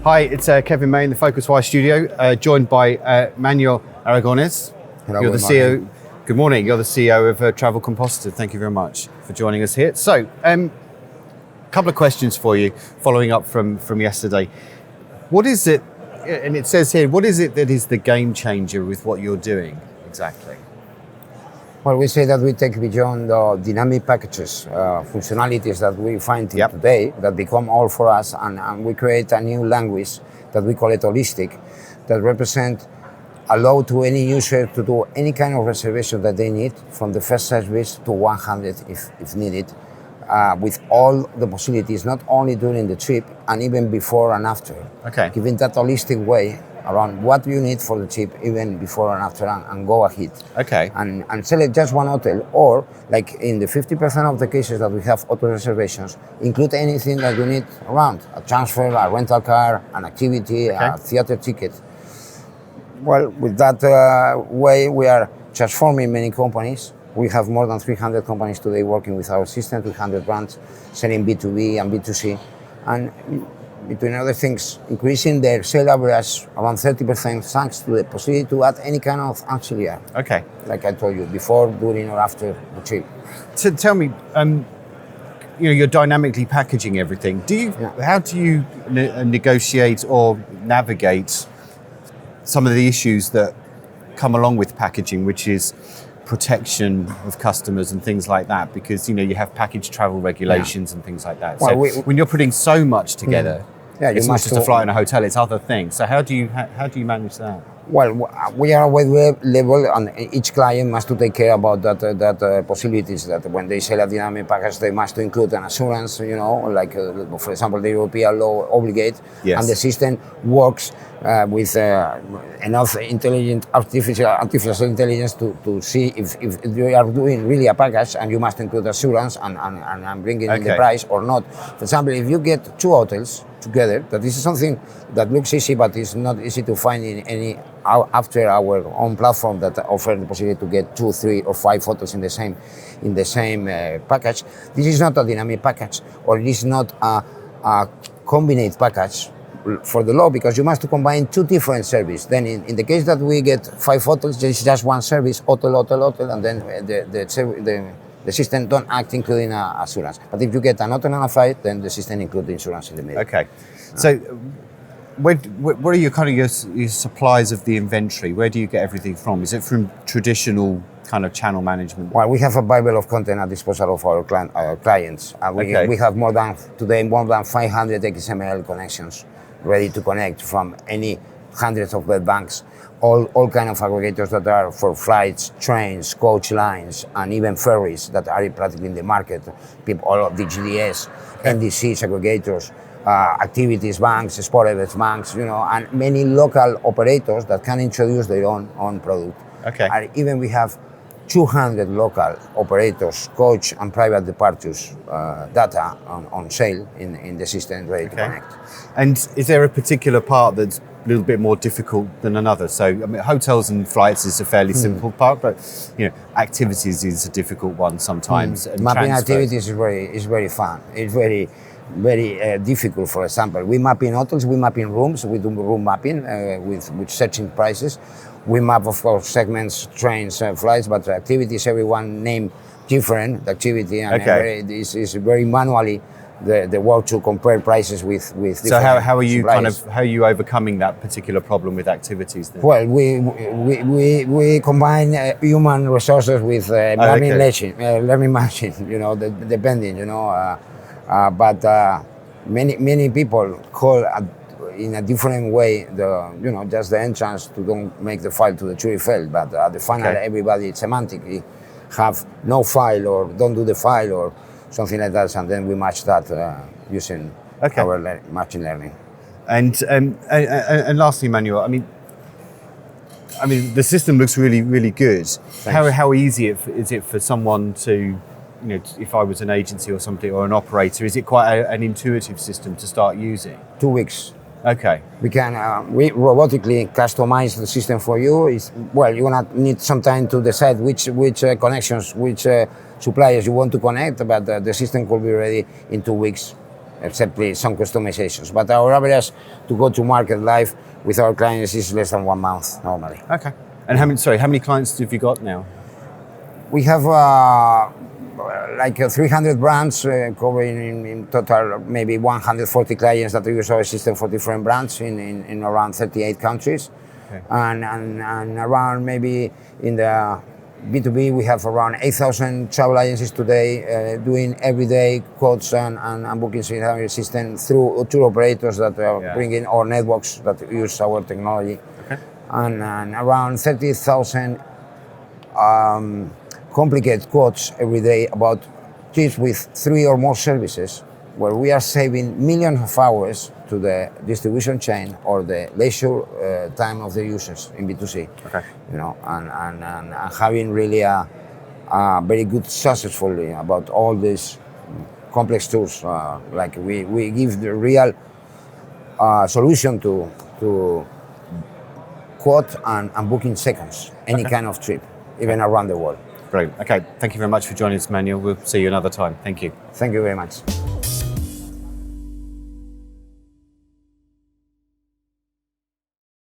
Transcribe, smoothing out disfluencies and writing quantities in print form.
Hi, it's Kevin May in the PhocusWire studio, joined by Manuel Aragones. Hello, You're the CEO. Good morning. You're the CEO of Travel Compositor. Thank you very much for joining us here. So, a couple of questions for you, following up from yesterday. What is it? And it says here, what is it that is the game changer with what you're doing exactly? Well, we say that we take beyond the dynamic packages, functionalities that we find today that become all for us, and we create a new language that we call it holistic, that allow to any user to do any kind of reservation that they need, from the first service to 100 if needed, with all the possibilities, not only during the trip and even before and after. Okay. Giving that holistic way around what you need for the trip, even before and after, and go ahead. Okay. And select just one hotel, or like in the 50% of the cases that we have auto reservations, include anything that you need around, a transfer, a rental car, an activity, a theater ticket. Well, with that way, we are transforming many companies. We have more than 300 companies today working with our system, 300 brands, selling B2B and B2C. And between other things, increasing their sale average around 30% thanks to the possibility to add any kind of auxiliary. Okay. Like I told you, before, during, or after the trip. So tell me, you're dynamically packaging everything. How do you negotiate or navigate some of the issues that come along with packaging, which is protection of customers and things like that? Because you have package travel regulations and things like that. Well, so when you're putting so much together, it's not just a flight in a hotel; it's other things. So how do you manage that? Well, we are at level, and each client must to take care about that possibilities. That when they sell a dynamic package, they must include an assurance. Like for example, the European law obligate, and the system works with enough artificial intelligence to see if you are doing really a package, and you must include assurance and bringing in the price or not. For example, if you get two hotels together, that is something that looks easy, but is not easy to find in any after our own platform that offer the possibility to get 2, 3, or 5 hotels in the same package. This is not a dynamic package, or it is not a combined package for the law, because you must combine 2 different services. Then in the case that we get 5 hotels, there is just one service, hotel, and then the system don't act including assurance. But if you get an hotel and a flight, then the system includes the insurance in the middle. Okay. So what are your your supplies of the inventory? Where do you get everything from? Is it from traditional kind of channel management? Well, we have a Bible of content at disposal of our clients. We have more than 500 XML connections ready to connect from any hundreds of bed banks, all kind of aggregators that are for flights, trains, coach lines, and even ferries that are practically in the market. All of the GDS, NDCs, aggregators, activities banks, sport events banks, and many local operators that can introduce their own product. Okay. And even we have 200 local operators, coach and private departures data on sale in the system ready to connect. And is there a particular part that's a little bit more difficult than another? So, hotels and flights is a fairly simple part, but activities is a difficult one sometimes. And mapping activities is very fun. It's very difficult. For example, we map in hotels, we map in rooms, we do room mapping with searching prices. We map, of course, segments, trains, flights, but activities, everyone name different activity, and this is very manually the work to compare prices with different So how are you suppliers. how are you overcoming that particular problem with activities then? Well, we combine human resources with learning machine, depending, but many people call in a different way just the entrance to don't make the file to the Tour Eiffel, but at the final everybody semantically have no file or don't do the file or something like that, and then we match that using our machine learning. And lastly, Manuel, I mean, the system looks really good. Thanks. How easy is it for someone to, if I was an agency or something or an operator, is it quite an intuitive system to start using? 2 weeks. Okay. We can we robotically customize the system for you. You're gonna need some time to decide which connections, which suppliers you want to connect, but the system could be ready in 2 weeks. except some customizations. But our average to go to market live with our clients is less than 1 month normally. Okay. And how many clients have you got now? We have like 300 brands covering in total maybe 140 clients that use our system for different brands in around 38 countries. Okay. And around maybe in the B2B we have around 8,000 travel agencies today doing everyday quotes and bookings in our system through tour operators that are bringing our networks that use our technology. Okay. And around 30,000 complicated quotes every day about trips with 3 or more services, where we are saving millions of hours to the distribution chain or the leisure time of the users in B2C. Okay. You know, and having really a very good successful about all these complex tools. Like we give the real solution to quote and book in seconds any kind of trip, even around the world. Great. Okay. Thank you very much for joining us, Manuel. We'll see you another time. Thank you. Thank you very much.